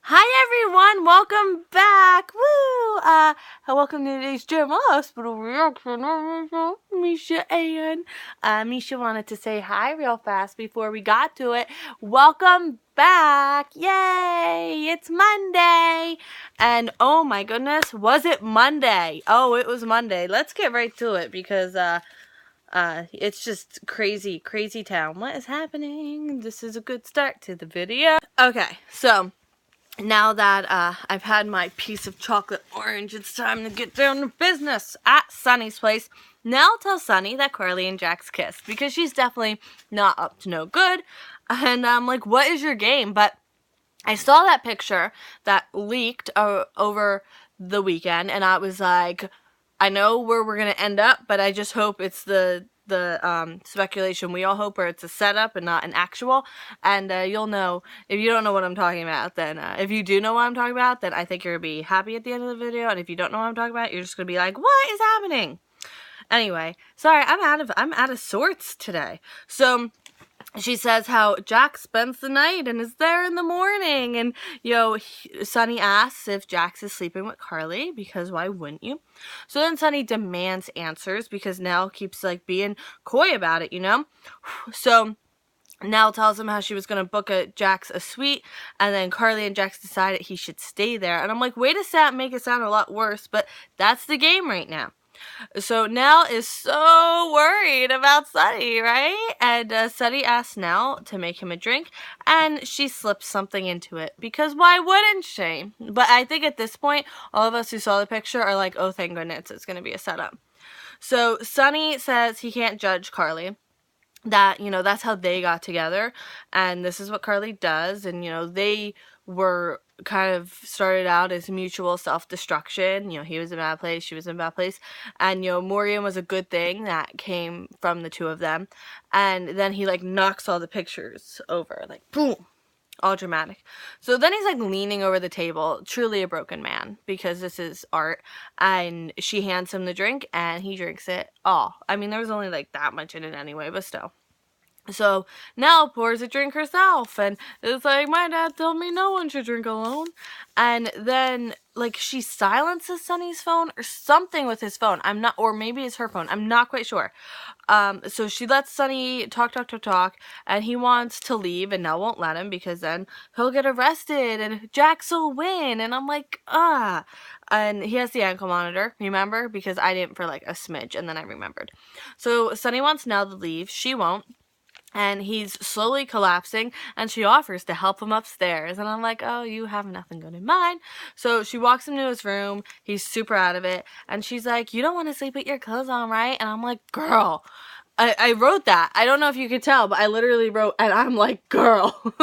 Hi everyone, welcome back. Woo! Welcome to today's General Hospital reaction. Misha and Misha wanted to say hi real fast before we got to it. Welcome back! Yay! It's Monday, and oh my goodness, was it Monday? Oh, it was Monday. Let's get right to it because it's just crazy town. What is happening? This is a good start to the video. Okay, so now that I've had my piece of chocolate orange, it's time to get down to business at Sonny's place. Nell tells Sonny that Carly and Jax kissed because she's definitely not up to no good. And I'm like, what is your game? But I saw that picture that leaked over the weekend, and I was like, I know where we're going to end up, but I just hope it's the speculation we all hope, or it's a setup and not an actual. And you'll know if you don't know what I'm talking about. Then if you do know what I'm talking about, then I think you're gonna be happy at the end of the video. And if you don't know what I'm talking about, you're just gonna be like, what is happening? Anyway, sorry, I'm out of sorts today. So she says how Jax spends the night and is there in the morning, and Sonny asks if Jax is sleeping with Carly because why wouldn't you? So then Sonny demands answers because Nell keeps like being coy about it, So Nell tells him how she was gonna book Jax a suite, and then Carly and Jax decided he should stay there. And I'm like, way to make it sound a lot worse, but that's the game right now. So Nell is so worried about Sonny, right? And Sonny asks Nell to make him a drink, and she slips something into it because why wouldn't she? But I think at this point, all of us who saw the picture are like, oh, thank goodness, it's going to be a setup. So Sonny says he can't judge Carly. That, that's how they got together, and this is what Carly does, and, they were kind of started out as mutual self-destruction. He was in a bad place, she was in a bad place, and, Morgan was a good thing that came from the two of them, and then he, like, knocks all the pictures over, like, boom, all dramatic. So then he's like leaning over the table, truly a broken man, because this is art, and she hands him the drink and he drinks it all. I mean, there was only like that much in it anyway, but still. So Nell pours a drink herself, and it's like, my dad told me no one should drink alone. And then, like, she silences Sonny's phone or something with his phone. Or maybe it's her phone. I'm not quite sure. So she lets Sonny talk, and he wants to leave, and Nell won't let him because then he'll get arrested and Jax will win. And I'm like, ah. And he has the ankle monitor, remember? Because I didn't for like a smidge, and then I remembered. So Sonny wants Nell to leave. She won't. And he's slowly collapsing, and she offers to help him upstairs. And I'm like, oh, you have nothing good in mind. So she walks him to his room. He's super out of it. And she's like, you don't want to sleep with your clothes on, right? And I'm like, girl. I wrote that. I don't know if you could tell, but I literally wrote, and I'm like, girl.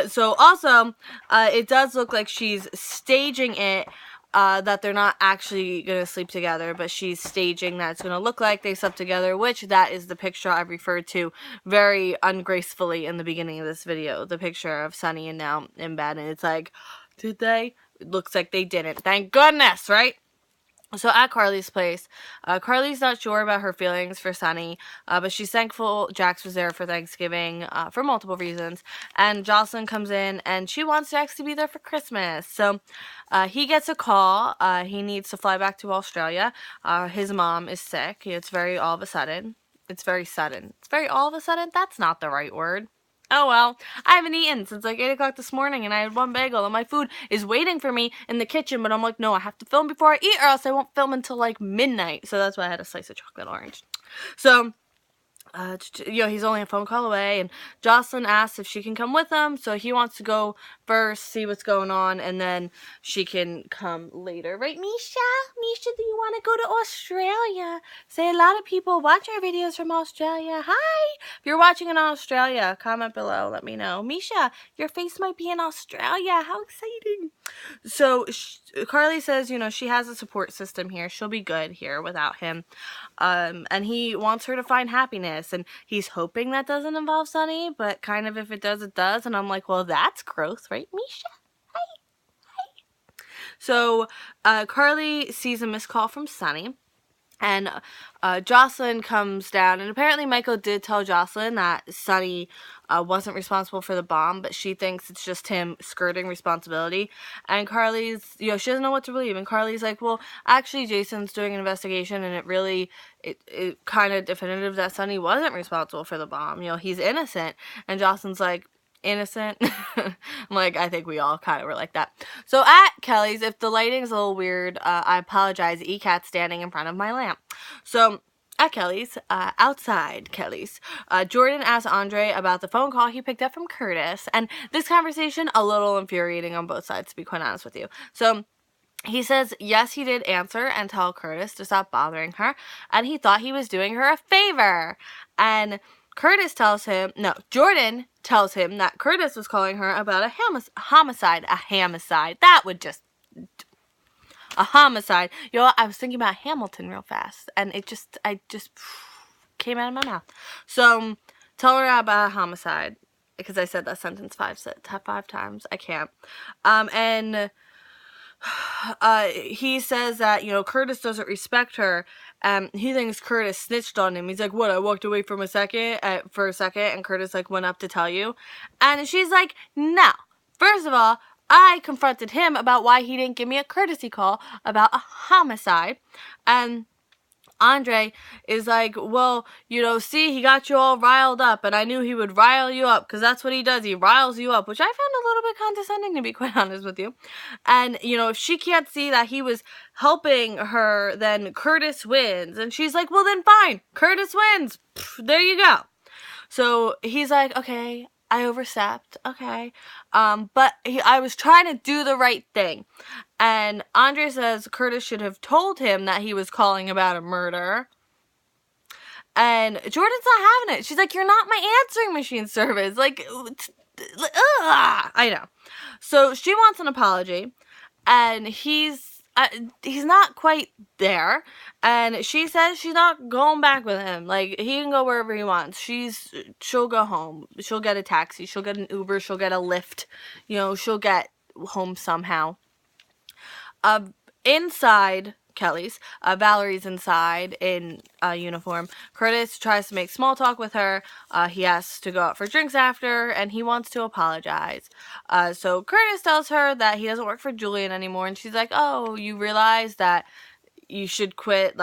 So also, it does look like she's staging it, that they're not actually going to sleep together, but she's staging that it's going to look like they slept together, which that is the picture I referred to very ungracefully in the beginning of this video. The picture of Sonny and Nell in bed, and it's like, did they? It looks like they didn't. Thank goodness, right? So at Carly's place, Carly's not sure about her feelings for Sonny, but she's thankful Jax was there for Thanksgiving for multiple reasons. And Jocelyn comes in, and she wants Jax to be there for Christmas. So he gets a call. He needs to fly back to Australia. His mom is sick. It's very all of a sudden. It's very sudden. It's very all of a sudden. That's not the right word. Oh well, I haven't eaten since like 8 o'clock this morning, and I had one bagel, and my food is waiting for me in the kitchen, but I'm like, no, I have to film before I eat, or else I won't film until like midnight. So that's why I had a slice of chocolate orange. So he's only a phone call away, and Jocelyn asks if she can come with him, so he wants to go first, see what's going on, and then she can come later. Right, Misha? Misha, do you want to go to Australia? Say, a lot of people watch our videos from Australia. Hi! If you're watching in Australia, comment below, let me know. Misha, your face might be in Australia. How exciting! So Carly says, she has a support system here. She'll be good here without him. And he wants her to find happiness, and he's hoping that doesn't involve Sonny, but kind of if it does, it does. And I'm like, well, that's growth, right, Misha? Hi. So Carly sees a missed call from Sonny, And Jocelyn comes down, and apparently Michael did tell Jocelyn that Sonny wasn't responsible for the bomb, but she thinks it's just him skirting responsibility. And Carly's, she doesn't know what to believe. And Carly's like, well, actually, Jason's doing an investigation, and it kind of definitive that Sonny wasn't responsible for the bomb. He's innocent. And Jocelyn's like, innocent? I'm like, I think we all kind of were like that. So at Kelly's, if the lighting's a little weird, I apologize. E-Cat's standing in front of my lamp. So at Kelly's, outside Kelly's, Jordan asked Andre about the phone call he picked up from Curtis. And this conversation, a little infuriating on both sides, to be quite honest with you. So he says, yes, he did answer and tell Curtis to stop bothering her. And he thought he was doing her a favor. And Jordan tells him that Curtis was calling her about a homicide. That would just, a homicide. I was thinking about Hamilton real fast, and I just came out of my mouth. So, tell her about a homicide, because I said that sentence five times. I can't. And he says that, Curtis doesn't respect her. He thinks Curtis snitched on him. He's like, what, I walked away for a second, and Curtis, went up to tell you? And she's like, no. First of all, I confronted him about why he didn't give me a courtesy call about a homicide. And Andre is like, well, see, he got you all riled up, and I knew he would rile you up, because that's what he does. He riles you up, which I found a little bit condescending, to be quite honest with you. And, if she can't see that he was helping her, then Curtis wins. And she's like, well, then fine. Curtis wins. There you go. So he's like, okay, I overstepped. Okay. But I was trying to do the right thing. And Andre says Curtis should have told him that he was calling about a murder. And Jordan's not having it. She's like, you're not my answering machine service. I know. So she wants an apology. And he's not quite there. And she says she's not going back with him. He can go wherever he wants. She'll go home. She'll get a taxi. She'll get an Uber. She'll get a Lyft. She'll get home somehow. Inside Kelly's, Valerie's inside in uniform. Curtis tries to make small talk with her. He asks to go out for drinks after, and he wants to apologize. So Curtis tells her that he doesn't work for Julian anymore, and she's like, oh, you realize that you should quit,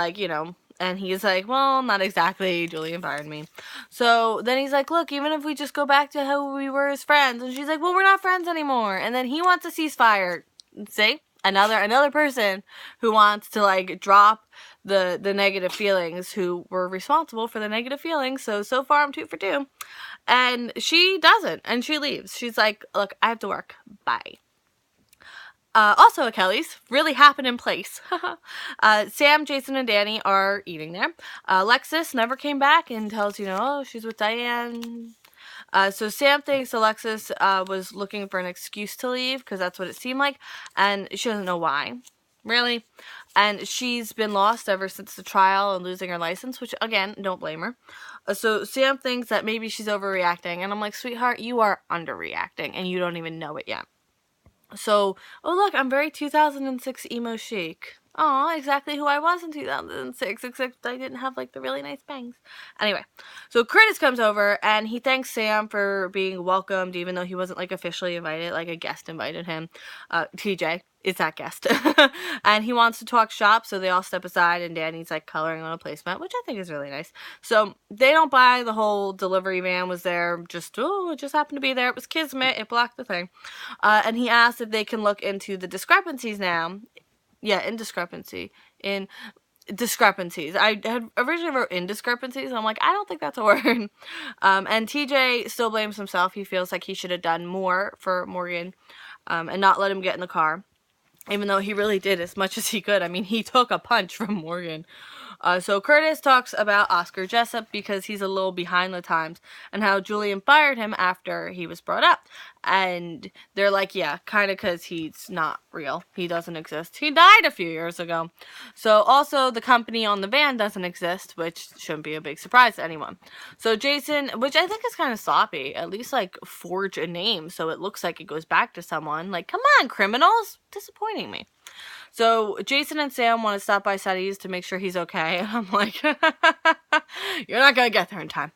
and he's like, well, not exactly. Julian fired me. So then he's like, look, even if we just go back to how we were as friends. And she's like, well, we're not friends anymore. And then he wants a ceasefire. See? Another person who wants to drop the negative feelings, who were responsible for the negative feelings. So far I'm 2 for 2. And she doesn't, and she leaves. She's like, look, I have to work. Bye. Also at Kelly's, really happened in place. Sam, Jason, and Danny are eating there. Alexis never came back and tells, oh, she's with Diane. So Sam thinks Alexis was looking for an excuse to leave, because that's what it seemed like, and she doesn't know why. Really? And she's been lost ever since the trial and losing her license, which, again, don't blame her. So Sam thinks that maybe she's overreacting, and I'm like, sweetheart, you are underreacting, and you don't even know it yet. So, oh look, I'm very 2006 emo chic. Aw, exactly who I was in 2006, except I didn't have, the really nice bangs. Anyway, so Curtis comes over, and he thanks Sam for being welcomed, even though he wasn't, officially invited, a guest invited him. TJ is that guest. And he wants to talk shop, so they all step aside, and Danny's, coloring on a placemat, which I think is really nice. So, they don't buy the whole delivery van was there, it just happened to be there. It was kismet, it blocked the thing. And he asked if they can look into the discrepancies now. Yeah, discrepancies. I had originally wrote indiscrepancies, and I'm like, I don't think that's a word. And TJ still blames himself. He feels like he should have done more for Morgan, and not let him get in the car. Even though he really did as much as he could. I mean, he took a punch from Morgan. So Curtis talks about Oscar Jessup because he's a little behind the times, and how Julian fired him after he was brought up. And they're like, yeah, kind of because he's not real. He doesn't exist. He died a few years ago. So also the company on the van doesn't exist, which shouldn't be a big surprise to anyone. So Jason, which I think is kind of sloppy, at least forge a name so it looks like it goes back to someone. Come on, criminals. Disappointing me. So Jason and Sam want to stop by Sonny's to make sure he's okay. And I'm like, you're not going to get there in time.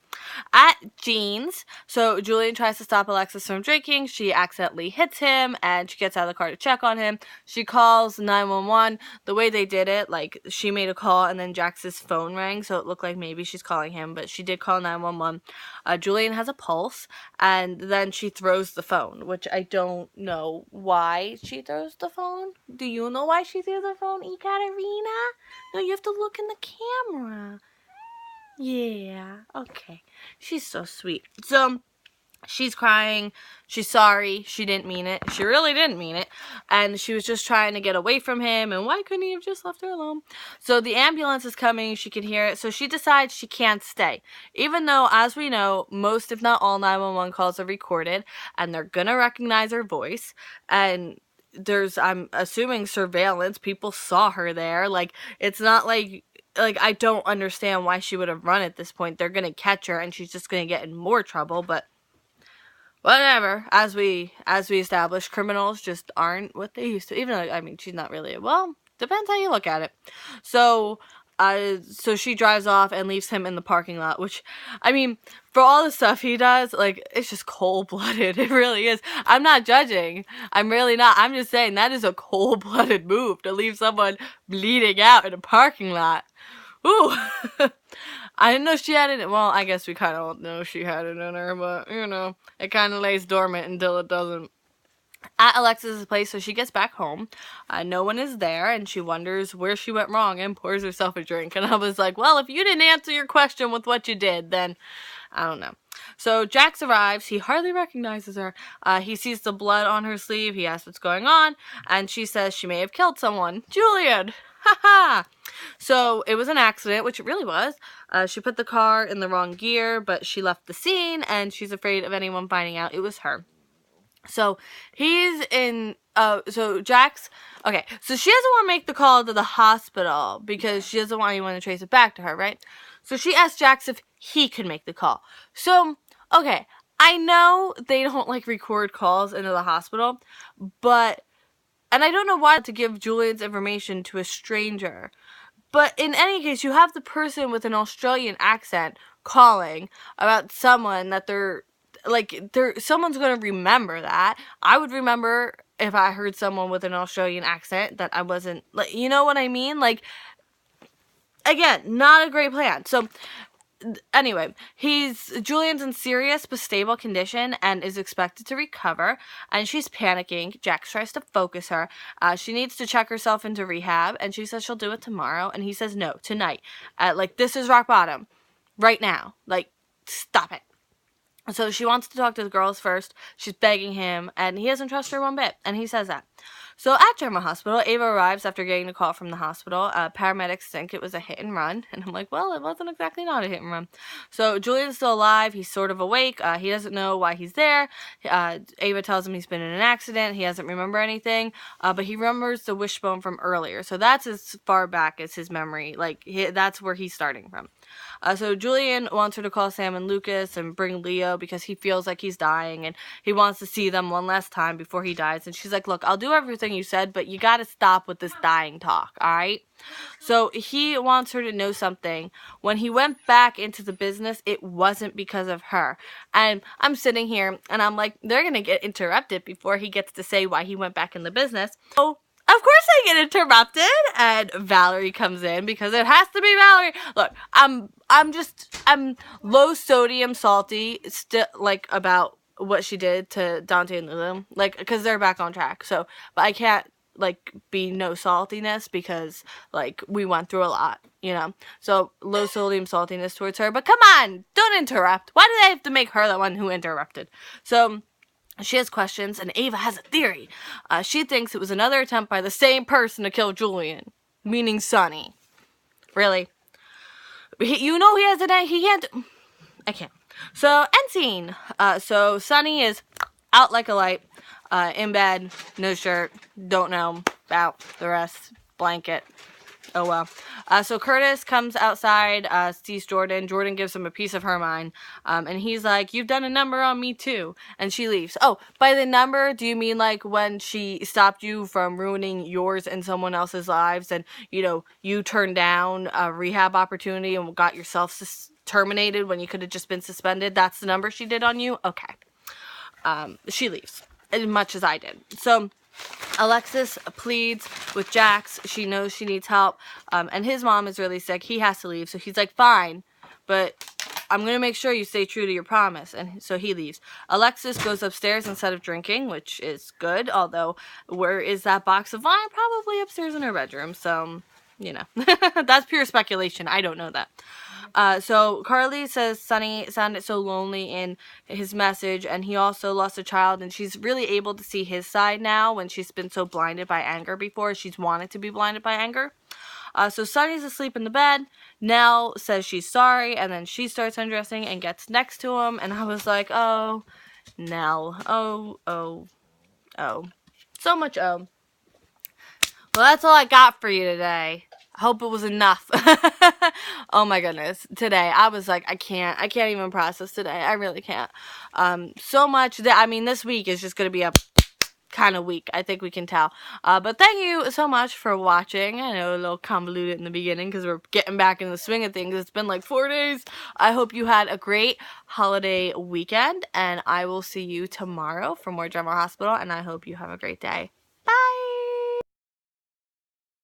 At Jean's, so Julian tries to stop Alexis from drinking. She accidentally hits him, and she gets out of the car to check on him. She calls 911. The way they did it, like, she made a call, and then Jax's phone rang, so it looked like maybe she's calling him, but she did call 911. Julian has a pulse, and then she throws the phone, which I don't know why she throws the phone. Do you know why she threw the phone, Ekaterina? No, you have to look in the camera. Yeah, okay. She's so sweet. So, she's crying. She's sorry. She didn't mean it. She really didn't mean it. And she was just trying to get away from him. And why couldn't he have just left her alone? So, the ambulance is coming. She can hear it. So, she decides she can't stay. Even though, as we know, most, if not all, 911 calls are recorded. And they're gonna recognize her voice. And there's, I'm assuming, surveillance. People saw her there. Like, it's not like I don't understand why she would have run at this point. They're gonna catch her and she's just gonna get in more trouble, but whatever. As we established, criminals just aren't what they used to. Even though, I mean, she's not really, well, depends how you look at it. So she drives off and leaves him in the parking lot, which, I mean, for all the stuff he does, like, it's just cold-blooded. It really is. I'm not judging. I'm really not. I'm just saying that is a cold-blooded move to leave someone bleeding out in a parking lot. Ooh. I didn't know she had it. Well, I guess we kind of know she had it in her, but, you know, it kind of lays dormant until it doesn't. At Alexis' place, so she gets back home. No one is there, and she wonders where she went wrong and pours herself a drink. And I was like, well, if you didn't answer your question with what you did, then I don't know. So Jax arrives. He hardly recognizes her. He sees the blood on her sleeve. He asks what's going on, and she says she may have killed someone. Julian! Ha! So it was an accident, which it really was. She put the car in the wrong gear, but she left the scene, and she's afraid of anyone finding out it was her. So he's in, so Jax, okay, so she doesn't want to make the call to the hospital because she doesn't want anyone to trace it back to her, right? So she asked Jax if he could make the call. So, okay, I know they don't, like, record calls into the hospital, but, and I don't know why to give Julian's information to a stranger. But in any case, you have the person with an Australian accent calling about someone that someone's going to remember that. I would remember if I heard someone with an Australian accent that I wasn't, like, you know what I mean? Like, again, not a great plan. So, anyway, Julian's in serious but stable condition and is expected to recover, and she's panicking. Jax tries to focus her. She needs to check herself into rehab, and she says she'll do it tomorrow, and he says no, tonight. This is rock bottom. Right now. Like, stop it. So she wants to talk to the girls first. She's begging him, and he doesn't trust her one bit, and he says that. So at General Hospital, Ava arrives after getting a call from the hospital. Paramedics think it was a hit and run, and I'm like, well, it wasn't exactly not a hit and run. So Julian's still alive. He's sort of awake. He doesn't know why he's there. Ava tells him he's been in an accident. He doesn't remember anything, but he remembers the wishbone from earlier. So that's as far back as his memory. That's where he's starting from. So Julian wants her to call Sam and Lucas and bring Leo because he feels like he's dying and he wants to see them one last time before he dies. And she's like, look, I'll do everything you said, but you gotta stop with this dying talk, alright? So he wants her to know something. When he went back into the business, it wasn't because of her. And I'm sitting here and I'm like, they're gonna get interrupted before he gets to say why he went back in the business. So of course I get interrupted, and Valerie comes in because it has to be Valerie. Look, I'm low sodium salty, still, like, about what she did to Dante and Lulu, like, because they're back on track. So, but I can't, like, be no saltiness because, like, we went through a lot, you know. So low sodium saltiness towards her. But come on, don't interrupt. Why did I have to make her the one who interrupted? So she has questions, and Ava has a theory. She thinks it was another attempt by the same person to kill Julian, meaning Sonny. Really? He has an... He can't... I can't. So, end scene. So, Sonny is out like a light, in bed, no shirt, don't know about the rest, blanket, Oh, well. So Curtis comes outside, sees Jordan. Jordan gives him a piece of her mind. And he's like, you've done a number on me too. And she leaves. Oh, by the number, do you mean like when she stopped you from ruining yours and someone else's lives, and, you know, you turned down a rehab opportunity and got yourself terminated when you could have just been suspended? That's the number she did on you? Okay. She leaves, as much as I did. So Alexis pleads with Jax. She knows she needs help, and his mom is really sick. He has to leave, so he's like, fine, but I'm going to make sure you stay true to your promise. And so he leaves. Alexis goes upstairs instead of drinking, which is good, although where is that box of wine? Probably upstairs in her bedroom, so, you know. That's pure speculation. I don't know that. So Carly says Sonny sounded so lonely in his message, and he also lost a child, and she's really able to see his side now when she's been so blinded by anger before. She's wanted to be blinded by anger. So Sonny's asleep in the bed. Nell says she's sorry, and then she starts undressing and gets next to him, and I was like, oh, Nell. Oh. So much oh. Well, that's all I got for you today. I hope it was enough. Oh my goodness. Today, I was like, I can't even process today. I really can't. So much that, I mean, this week is just going to be a kind of week. I think we can tell. But thank you so much for watching. I know a little convoluted in the beginning because we're getting back in the swing of things. It's been like 4 days. I hope you had a great holiday weekend, and I will see you tomorrow for more General Hospital, and I hope you have a great day.